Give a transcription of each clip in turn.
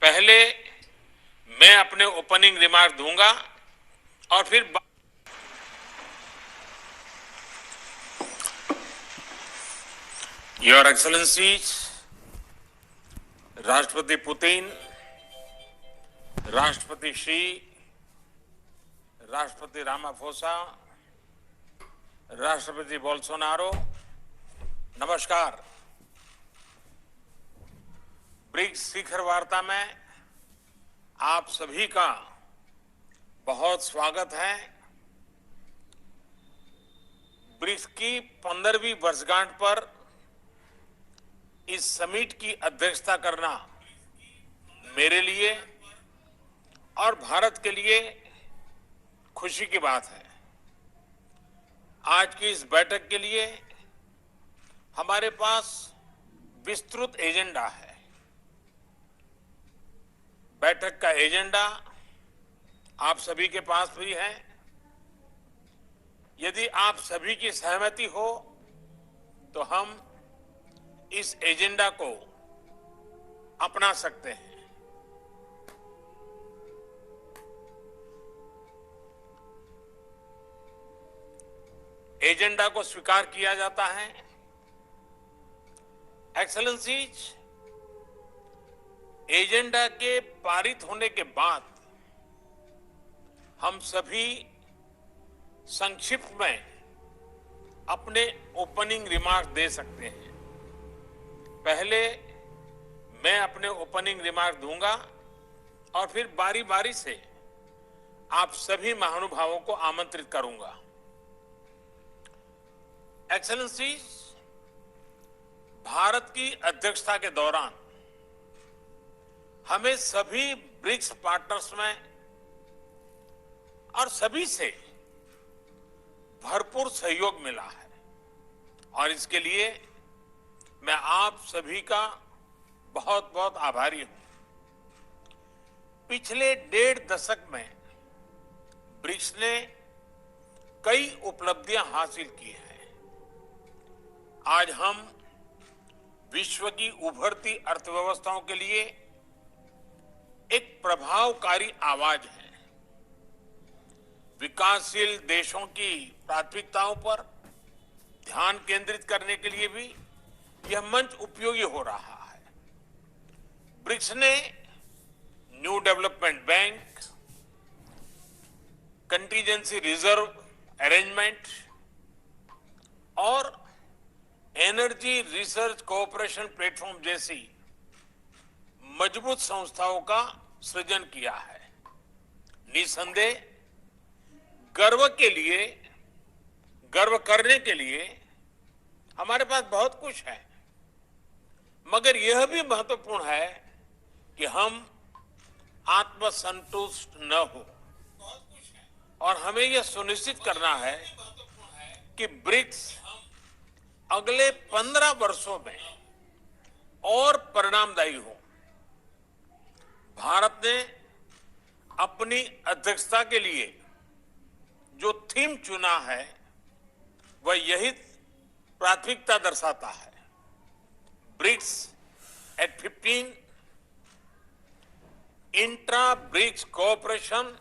पहले मैं अपने ओपनिंग रिमार्क दूंगा और फिर योर एक्सेलेंसीज, राष्ट्रपति पुतिन, राष्ट्रपति शी, राष्ट्रपति रामाफोसा, राष्ट्रपति बोल्सोनारो, नमस्कार। ब्रिक्स शिखर वार्ता में आप सभी का बहुत स्वागत है। ब्रिक्स की 15वीं वर्षगांठ पर इस समिट की अध्यक्षता करना मेरे लिए और भारत के लिए खुशी की बात है। आज की इस बैठक के लिए हमारे पास विस्तृत एजेंडा है। बैठक का एजेंडा आप सभी के पास भी है। यदि आप सभी की सहमति हो तो हम इस एजेंडा को अपना सकते हैं। एजेंडा को स्वीकार किया जाता है। एक्सेलेंसीज, एजेंडा के पारित होने के बाद हम सभी संक्षिप्त में अपने ओपनिंग रिमार्क दे सकते हैं। पहले मैं अपने ओपनिंग रिमार्क दूंगा और फिर बारी बारी से आप सभी महानुभावों को आमंत्रित करूंगा। एक्सेलेंसीज, भारत की अध्यक्षता के दौरान हमें सभी ब्रिक्स पार्टनर्स में और सभी से भरपूर सहयोग मिला है और इसके लिए मैं आप सभी का बहुत बहुत आभारी हूं। पिछले 1.5 दशक में ब्रिक्स ने कई उपलब्धियां हासिल की हैं। आज हम विश्व की उभरती अर्थव्यवस्थाओं के लिए एक प्रभावकारी आवाज है। विकासशील देशों की प्राथमिकताओं पर ध्यान केंद्रित करने के लिए भी यह मंच उपयोगी हो रहा है। ब्रिक्स ने new development bank, contingency reserve arrangement और एनर्जी रिसर्च कोऑपरेशन प्लेटफॉर्म जैसी मजबूत संस्थाओं का सृजन किया है। निसंदेह गर्व करने के लिए हमारे पास बहुत कुछ है, मगर यह भी महत्वपूर्ण है कि हम आत्मसंतुष्ट न हो और हमें यह सुनिश्चित करना है कि ब्रिक्स अगले 15 वर्षों में और परिणामदायी हो। भारत ने अपनी अध्यक्षता के लिए जो थीम चुना है वह यही प्राथमिकता दर्शाता है। BRICS at 15, intra BRICS cooperation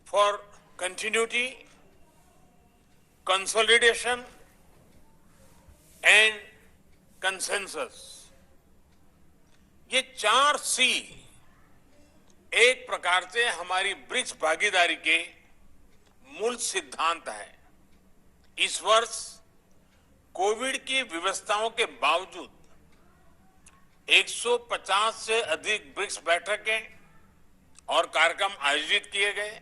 for continuity, consolidation and consensus. ये 4 सी एक प्रकार से हमारी ब्रिक्स भागीदारी के मूल सिद्धांत है। इस वर्ष कोविड की व्यवस्थाओं के बावजूद 150 से अधिक ब्रिक्स बैठकें और कार्यक्रम आयोजित किए गए,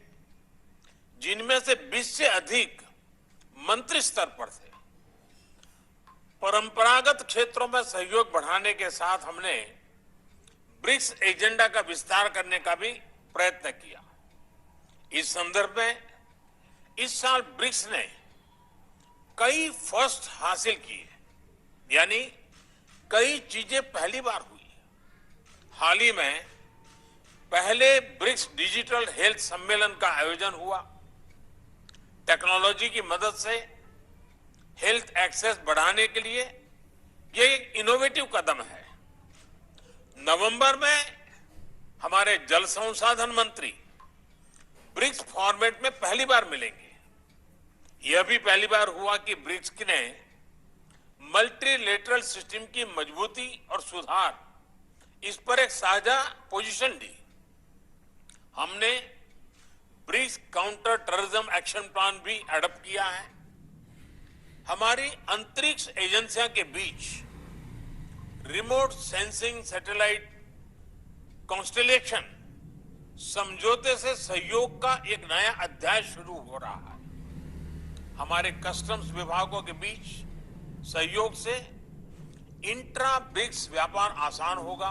जिनमें से 20 से अधिक मंत्री स्तर पर थे। परंपरागत क्षेत्रों में सहयोग बढ़ाने के साथ हमने ब्रिक्स एजेंडा का विस्तार करने का भी प्रयत्न किया। इस संदर्भ में इस साल ब्रिक्स ने कई फर्स्ट हासिल किए, यानी कई चीजें पहली बार हुई। हाल ही में पहले ब्रिक्स डिजिटल हेल्थ सम्मेलन का आयोजन हुआ। टेक्नोलॉजी की मदद से हेल्थ एक्सेस बढ़ाने के लिए यह एक इनोवेटिव कदम है। नवंबर में हमारे जल संसाधन मंत्री ब्रिक्स फॉर्मेट में पहली बार मिलेंगे। यह भी पहली बार हुआ कि ब्रिक्स ने मल्टीलेटरल सिस्टम की मजबूती और सुधार, इस पर एक साझा पोजीशन दी। हमने BRICS counter terrorism action plan भी एडॉप्ट किया है। हमारी अंतरिक्ष एजेंसियों के बीच रिमोट सेंसिंग सैटेलाइट कॉन्स्टेलेशन समझौते से सहयोग का एक नया अध्याय शुरू हो रहा है। हमारे कस्टम्स विभागों के बीच सहयोग से इंट्रा ब्रिक्स व्यापार आसान होगा।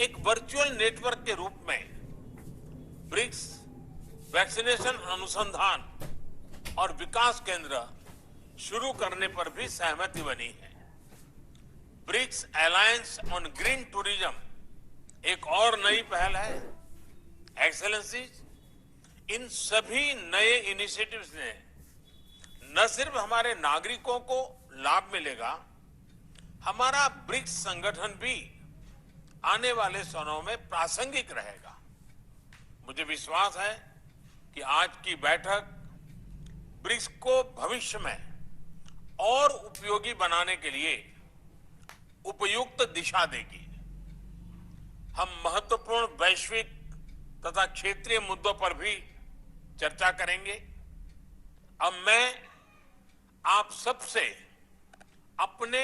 एक वर्चुअल नेटवर्क के रूप में ब्रिक्स वैक्सीनेशन अनुसंधान और विकास केंद्र शुरू करने पर भी सहमति बनी है। BRICS alliance on green tourism एक और नई पहल है। एक्सेलेंसीज, इन सभी नए इनिशिएटिव्स ने न सिर्फ हमारे नागरिकों को लाभ मिलेगा, हमारा ब्रिक्स संगठन भी आने वाले समय में प्रासंगिक रहेगा। मुझे विश्वास है कि आज की बैठक ब्रिक्स को भविष्य में और उपयोगी बनाने के लिए उपयुक्त दिशा देगी। हम महत्वपूर्ण वैश्विक तथा क्षेत्रीय मुद्दों पर भी चर्चा करेंगे। अब मैं आप सबसे अपने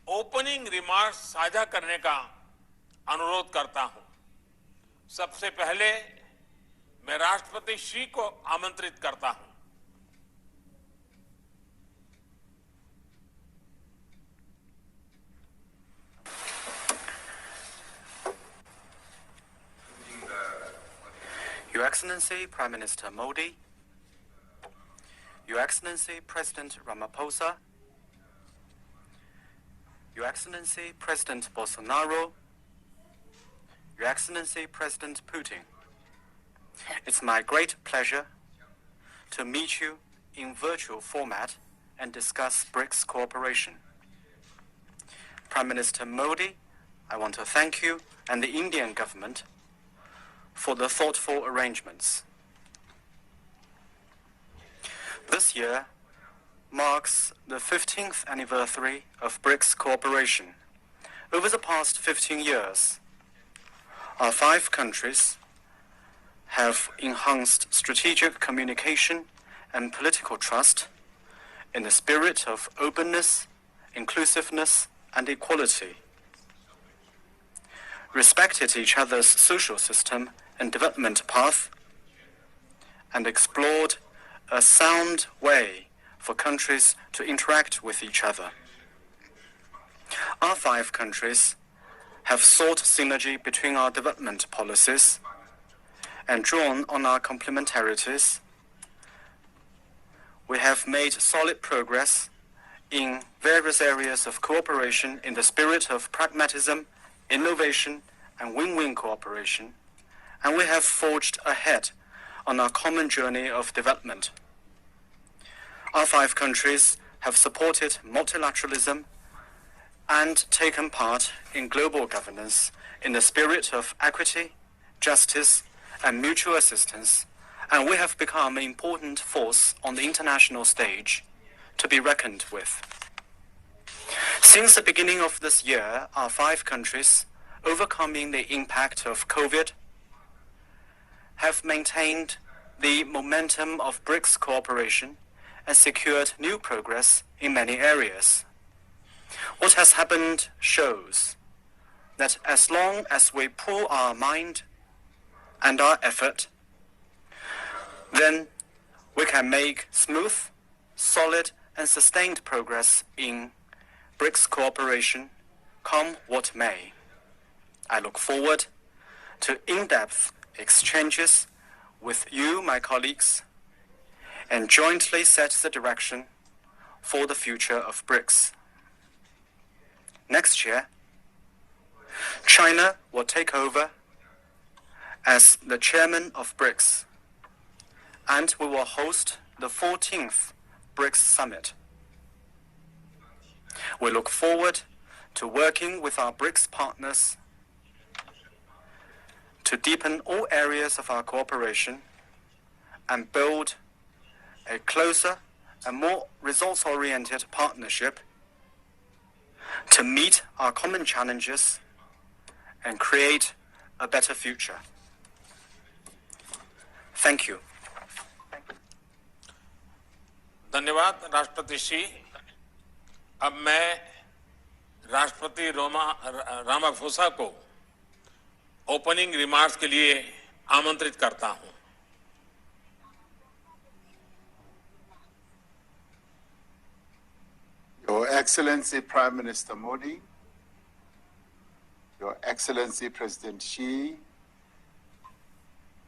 ओपनिंग रिमार्क्स साझा करने का अनुरोध करता हूं। सबसे पहले मैं राष्ट्रपति श्री को आमंत्रित करता हूं। Your Excellency Prime Minister Modi, Your Excellency President Ramaphosa, Your Excellency President Bolsonaro, Your Excellency President Putin, it's my great pleasure to meet you in virtual format and discuss BRICS cooperation. Prime Minister Modi, I want to thank you and the Indian government for the thoughtful arrangements. This year marks the 15th anniversary of BRICS cooperation. Over the past 15 years, our 5 countries have enhanced strategic communication and political trust in the spirit of openness, inclusiveness, and equality, respected each other's social system and development path, and explored a sound way for countries to interact with each other. Our 5 countries have sought synergy between our development policies and drawn on our complementarities. We have made solid progress in various areas of cooperation in the spirit of pragmatism, innovation, and win-win cooperation, and we have forged ahead on our common journey of development. Our 5 countries have supported multilateralism and taken part in global governance in the spirit of equity, justice, and mutual assistance, and we have become an important force on the international stage to be reckoned with. Since the beginning of this year, our 5 countries, overcoming the impact of COVID, have maintained the momentum of BRICS cooperation and secured new progress in many areas. What has happened shows that as long as we pool our mind and our effort, then we can make smooth, solid, and sustained progress in BRICS cooperation, come what may. I look forward to in-depth exchanges with you, my colleagues, and jointly set the direction for the future of BRICS. Next year, China will take over as the chairman of BRICS, and we will host the 14th BRICS Summit. We look forward to working with our BRICS partners to deepen all areas of our cooperation and build a closer and more results-oriented partnership to meet our common challenges and create a better future. Thank you. धन्यवाद राष्ट्रपति श्री। अब मैं राष्ट्रपति Ramaphosa को opening remarks के लिए आमंत्रित करता हूं। Your Excellency Prime Minister Modi, Your Excellency President Xi,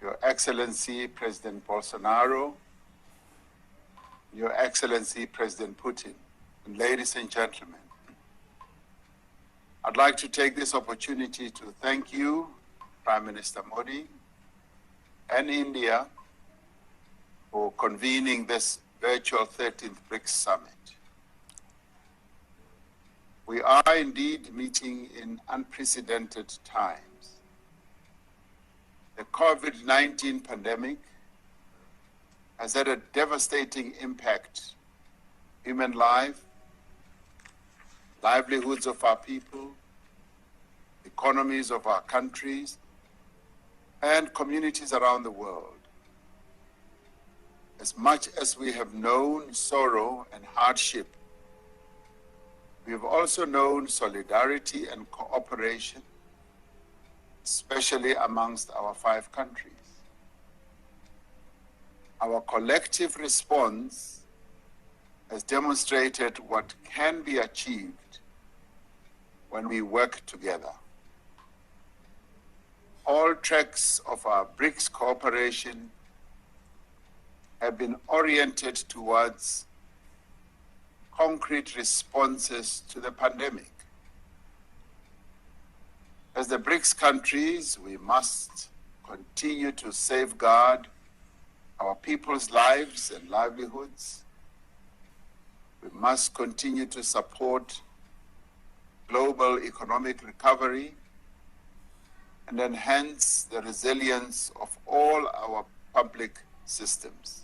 Your Excellency President Bolsonaro, Your Excellency President Putin, and ladies and gentlemen, I'd like to take this opportunity to thank you, Prime Minister Modi, and India for convening this virtual 13th BRICS Summit. We are indeed meeting in unprecedented times. The COVID-19 pandemic has had a devastating impact on human life, livelihoods of our people, economies of our countries, and communities around the world. As much as we have known sorrow and hardship, we have also known solidarity and cooperation, especially amongst our 5 countries. Our collective response has demonstrated what can be achieved when we work together. All tracks of our BRICS cooperation have been oriented towards concrete responses to the pandemic. As the BRICS countries, we must continue to safeguard our people's lives and livelihoods. We must continue to support global economic recovery and enhance the resilience of all our public systems.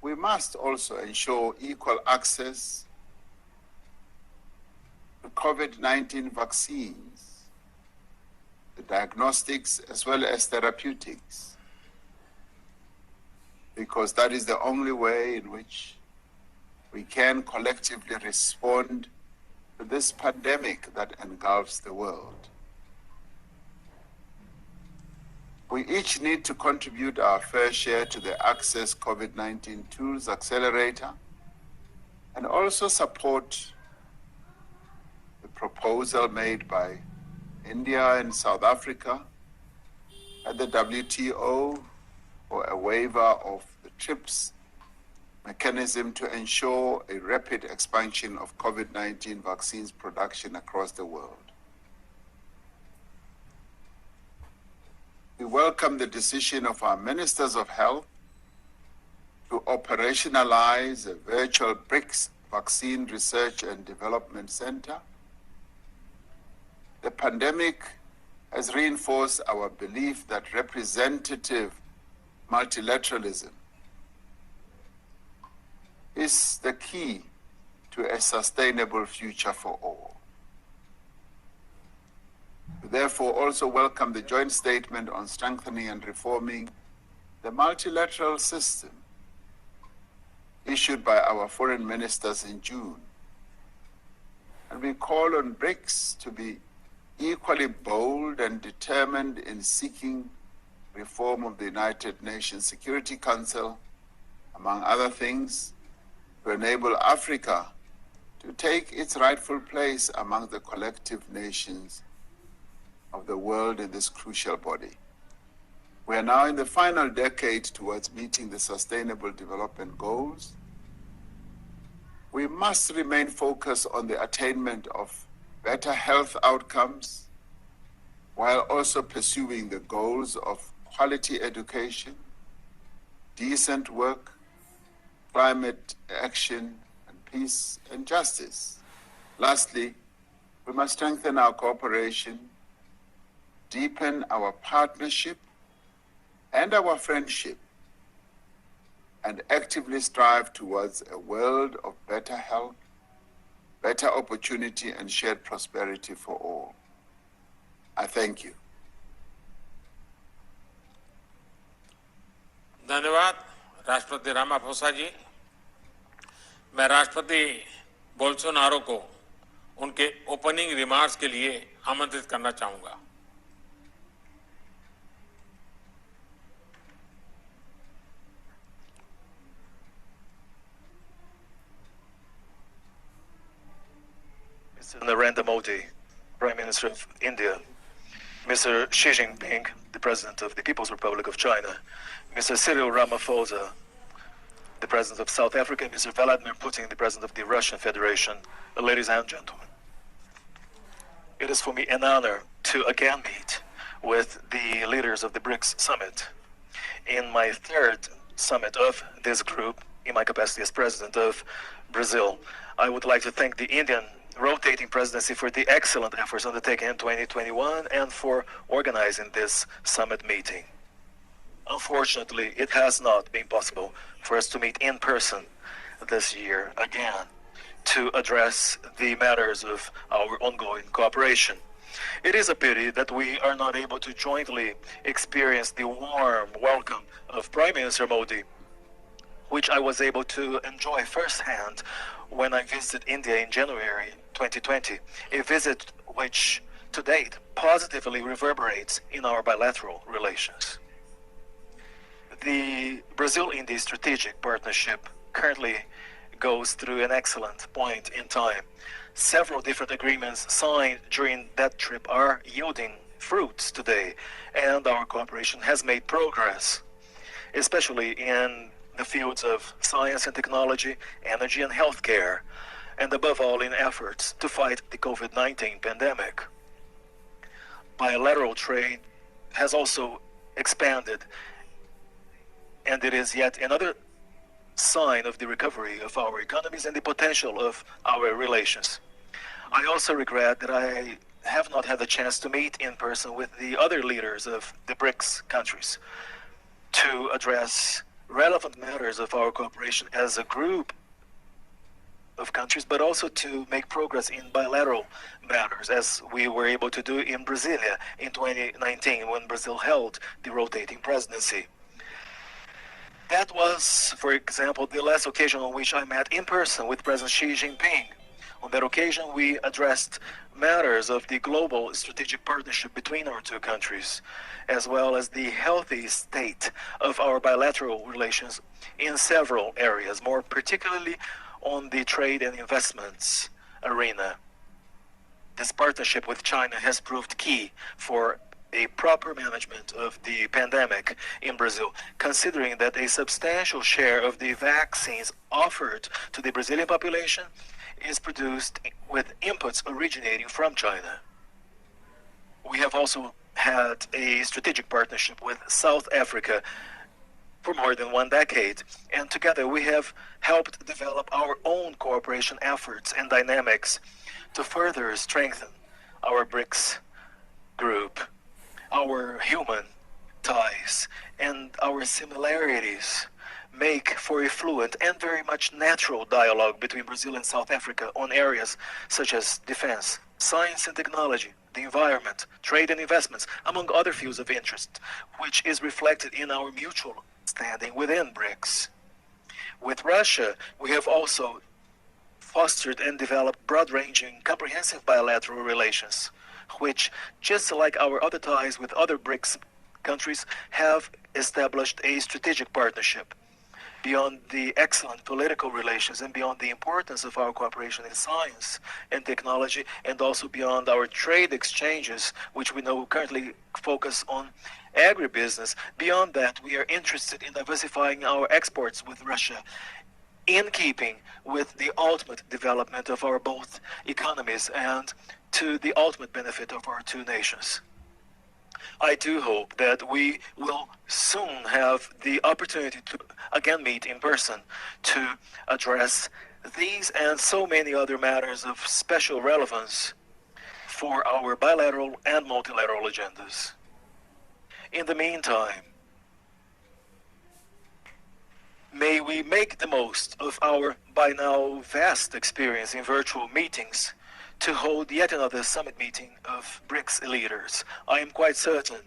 We must also ensure equal access to COVID-19 vaccines, the diagnostics as well as therapeutics, because that is the only way in which we can collectively respond to this pandemic that engulfs the world. We each need to contribute our fair share to the Access COVID-19 Tools Accelerator and also support the proposal made by India and South Africa at the WTO for a waiver of the TRIPS mechanism to ensure a rapid expansion of COVID-19 vaccines production across the world. We welcome the decision of our Ministers of Health to operationalize a virtual BRICS Vaccine Research and Development Center. The pandemic has reinforced our belief that representative multilateralism is the key to a sustainable future for all. We therefore also welcome the joint statement on strengthening and reforming the multilateral system issued by our foreign ministers in June. And we call on BRICS to be equally bold and determined in seeking reform of the United Nations Security Council, among other things, to enable Africa to take its rightful place among the collective nations of the world in this crucial body. We are now in the final decade towards meeting the Sustainable Development Goals. We must remain focused on the attainment of better health outcomes while also pursuing the goals of quality education, decent work, climate action, and peace and justice. Lastly, we must strengthen our cooperation deepen our partnership and our friendship, and actively strive towards a world of better health, better opportunity, and shared prosperity for all. I thank you. धन्यवाद राष्ट्रपति Ramaphosa जी। मैं राष्ट्रपति Bolsonaro को उनके opening remarks के लिए आमंत्रित करना चाहूंगा। Mr. Narendra Modi, Prime Minister of India, Mr. Xi Jinping, the President of the People's Republic of China, Mr. Cyril Ramaphosa, the President of South Africa, Mr. Vladimir Putin, the President of the Russian Federation, ladies and gentlemen. It is for me an honor to again meet with the leaders of the BRICS Summit. In my third summit of this group, in my capacity as President of Brazil, I would like to thank the Indian rotating presidency for the excellent efforts undertaken in 2021 and for organizing this summit meeting. Unfortunately, it has not been possible for us to meet in person this year again to address the matters of our ongoing cooperation. It is a pity that we are not able to jointly experience the warm welcome of Prime Minister Modi, which I was able to enjoy firsthand when I visited India in January 2020, a visit which to date positively reverberates in our bilateral relations. The Brazil-India strategic partnership currently goes through an excellent point in time. Several different agreements signed during that trip are yielding fruits today, and our cooperation has made progress, especially in the fields of science and technology, energy and healthcare, and above all in efforts to fight the COVID-19 pandemic. Bilateral trade has also expanded, and it is yet another sign of the recovery of our economies and the potential of our relations. I also regret that I have not had the chance to meet in person with the other leaders of the BRICS countries to address relevant matters of our cooperation as a group of countries, but also to make progress in bilateral matters, as we were able to do in Brasilia in 2019 when Brazil held the rotating presidency. That was, for example, the last occasion on which I met in person with President Xi Jinping. On that occasion, we addressed matters of the global strategic partnership between our two countries, as well as the healthy state of our bilateral relations in several areas, more particularly on the trade and investments arena. This partnership with China has proved key for a proper management of the pandemic in Brazil, considering that a substantial share of the vaccines offered to the Brazilian population is produced with inputs originating from China. We have also had a strategic partnership with South Africa for more than 1 decade, and together we have helped develop our own cooperation efforts and dynamics to further strengthen our BRICS group. Our human ties and our similarities make for a fluent and very much natural dialogue between Brazil and South Africa on areas such as defense, science and technology, the environment, trade and investments, among other fields of interest, which is reflected in our mutual standing within BRICS. With Russia, we have also fostered and developed broad-ranging, comprehensive bilateral relations, which, just like our other ties with other BRICS countries, have established a strategic partnership. Beyond the excellent political relations and beyond the importance of our cooperation in science and technology, and also beyond our trade exchanges, which we know currently focus on agribusiness, beyond that, we are interested in diversifying our exports with Russia, in keeping with the ultimate development of our both economies and to the ultimate benefit of our two nations. I do hope that we will soon have the opportunity to again meet in person to address these and so many other matters of special relevance for our bilateral and multilateral agendas. In the meantime, may we make the most of our by now vast experience in virtual meetings to hold yet another summit meeting of BRICS leaders. I am quite certain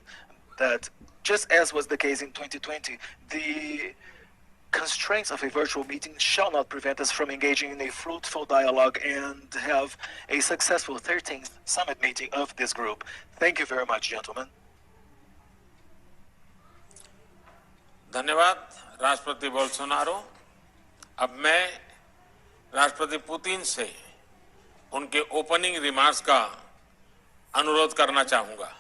that, just as was the case in 2020, the constraints of a virtual meeting shall not prevent us from engaging in a fruitful dialogue and have a successful 13th summit meeting of this group. Thank you very much, gentlemen. धन्यवाद राष्ट्रपति Bolsonaro. अब मैं राष्ट्रपति Putin से उनके opening remarks का अनुरोध करना चाहूंगा।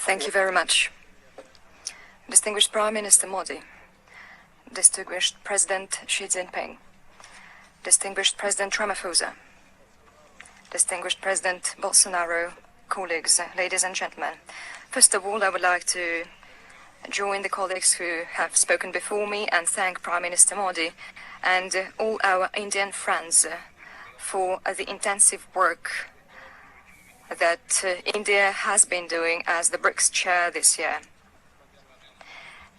Thank you very much. Distinguished Prime Minister Modi, distinguished President Xi Jinping, distinguished President Ramaphosa, distinguished President Bolsonaro, colleagues, ladies and gentlemen. First of all, I would like to join the colleagues who have spoken before me and thank Prime Minister Modi and all our Indian friends for the intensive work that India has been doing as the BRICS chair this year.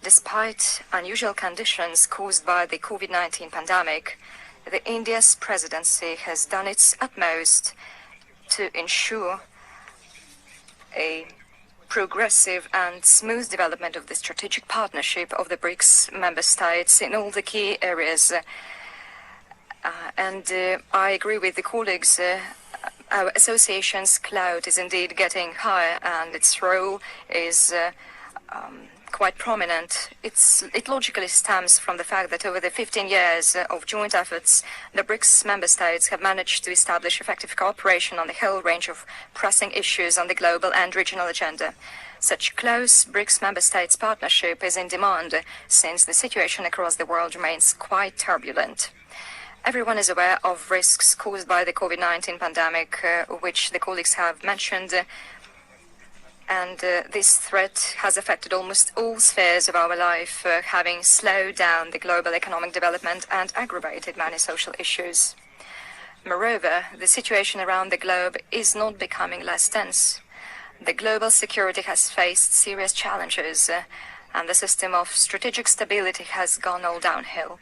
Despite unusual conditions caused by the COVID-19 pandemic, the India's presidency has done its utmost to ensure a progressive and smooth development of the strategic partnership of the BRICS member states in all the key areas. I agree with the colleagues. Our association's clout is indeed getting higher, and its role is quite prominent. It logically stems from the fact that over the 15 years of joint efforts, the BRICS member states have managed to establish effective cooperation on the whole range of pressing issues on the global and regional agenda. Such close BRICS member states partnership is in demand since the situation across the world remains quite turbulent. Everyone is aware of risks caused by the COVID-19 pandemic, which the colleagues have mentioned, and this threat has affected almost all spheres of our life, having slowed down the global economic development and aggravated many social issues. Moreover, the situation around the globe is not becoming less tense. The global security has faced serious challenges, and the system of strategic stability has gone all downhill.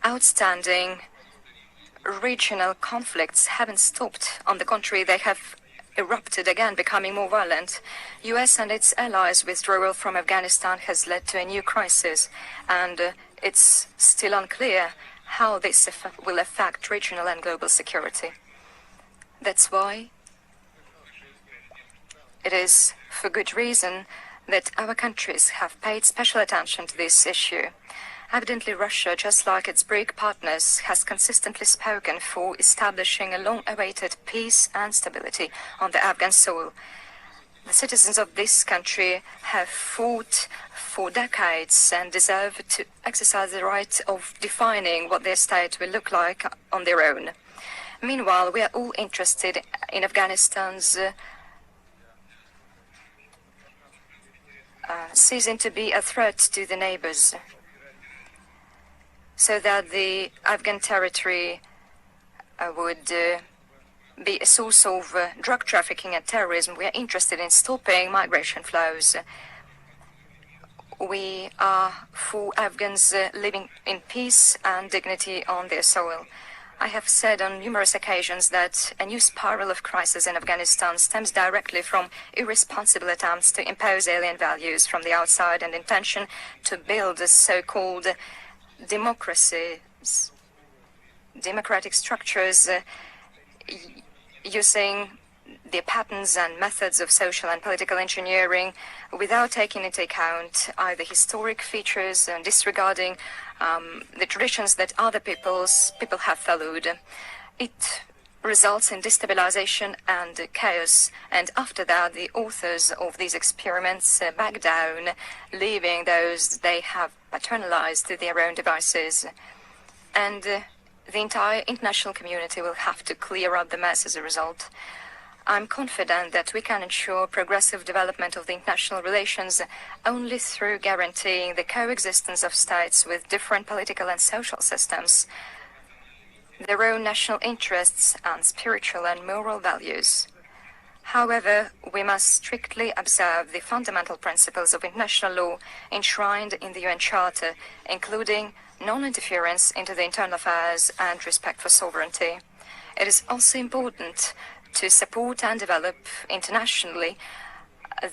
Outstanding regional conflicts haven't stopped. On the contrary, they have erupted again, becoming more violent. US and its allies' withdrawal from Afghanistan has led to a new crisis, and it's still unclear how this will affect regional and global security. That's why it is for good reason that our countries have paid special attention to this issue. Evidently, Russia, just like its BRIC partners, has consistently spoken for establishing a long-awaited peace and stability on the Afghan soil. The citizens of this country have fought for decades and deserve to exercise the right of defining what their state will look like on their own. Meanwhile, we are all interested in Afghanistan's ceasing to be a threat to the neighbors, so that the Afghan territory would be a source of drug trafficking and terrorism. We are interested in stopping migration flows. We are for Afghans living in peace and dignity on their soil. I have said on numerous occasions that a new spiral of crisis in Afghanistan stems directly from irresponsible attempts to impose alien values from the outside and intention to build so-called democratic structures using the patterns and methods of social and political engineering without taking into account either historic features and disregarding the traditions that other people have followed. It results in destabilization and chaos, and after that the authors of these experiments back down, leaving those they have paternalized to their own devices. And the entire international community will have to clear up the mess as a result. I'm confident that we can ensure progressive development of the international relations only through guaranteeing the coexistence of states with different political and social systems, their own national interests and spiritual and moral values. However, we must strictly observe the fundamental principles of international law enshrined in the UN Charter, including non-interference into the internal affairs and respect for sovereignty. It is also important to support and develop internationally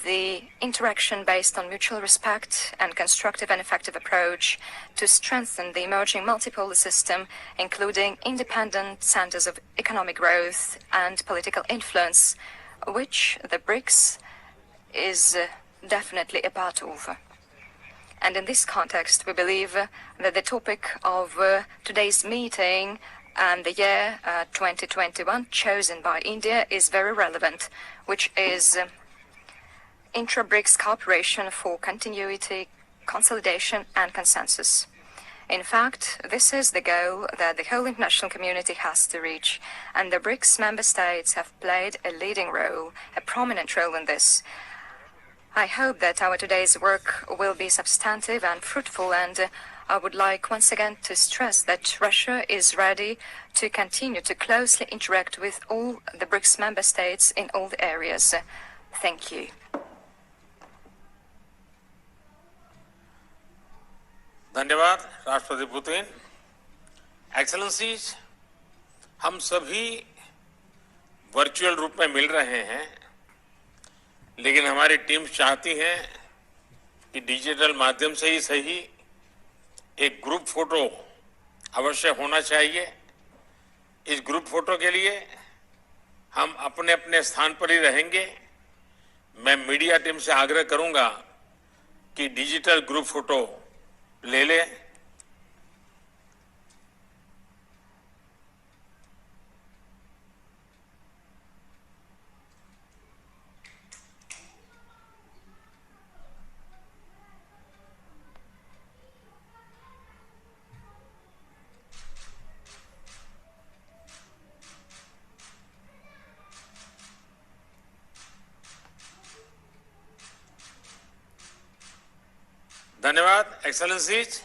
the interaction based on mutual respect and constructive and effective approach to strengthen the emerging multipolar system, including independent centers of economic growth and political influence, which the BRICS is definitely a part of. And in this context, we believe that the topic of today's meeting and the year 2021 chosen by India is very relevant, which is intra-BRICS cooperation for continuity, consolidation and consensus. In fact, this is the goal that the whole international community has to reach, and the BRICS member states have played a leading role, a prominent role in this. I hope that our today's work will be substantive and fruitful, and I would like once again to stress that Russia is ready to continue to closely interact with all the BRICS member states in all the areas. Thank you. धन्यवाद राष्ट्रपति Putin. Excellencies, हम सभी virtual रूप में मिल रहे हैं, लेकिन हमारी टीम चाहती हैं कि डिजिटल माध्यम से ही सही एक ग्रुप फोटो अवश्य होना चाहिए। इस ग्रुप फोटो के लिए हम अपने अपने स्थान पर ही रहेंगे। मैं मीडिया टीम से आग्रह करूंगा कि डिजिटल ग्रुप फोटो ले ले। धन्यवाद एक्सेलेंसीज।